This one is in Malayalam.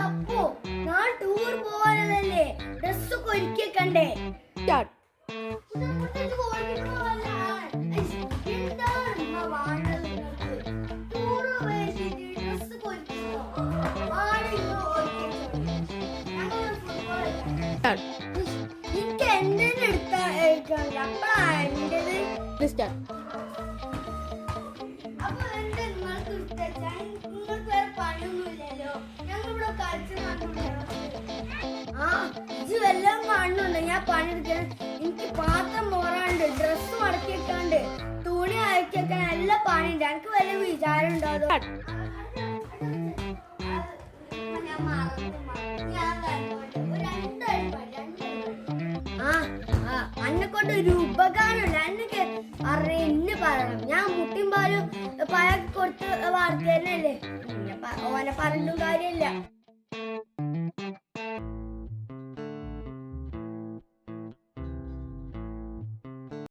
അപ്പോ ഞാൻ ടൂർ പോവാനല്ലേ ഡ്രസ്സൊക്കെ ഒരുക്കി കണ്ടേ. എനിക്ക് എന്റെ എടുത്ത അപ്പൊ എന്റെ നിങ്ങൾക്ക് വേറെ പണിയൊന്നുമില്ലല്ലോ, ഞങ്ങളിവിടെ കളിച്ച് ഇത് എല്ലാം കാണുന്നുണ്ട്. ഞാൻ പണിയെടുക്കാൻ എനിക്ക് പാത്രം മോറാണ്ട്, ഡ്രസ്സ് മടക്കി വെക്കാണ്ട്, തുണി അയക്കി വെക്കാൻ എല്ലാം പണിയുണ്ട്. എനിക്ക് വല്ല വിചാരം ഉണ്ടോ അതോ അന്നെക്കൊണ്ട് ഒരു ഉപകാരമില്ല. എന്നൊക്കെ അറിയ പറയണം. ഞാൻ മുട്ടിയും പാലും പഴം കൊടുത്ത് വാർത്തല്ലേ, ഓനെ പറഞ്ഞും കാര്യമില്ല.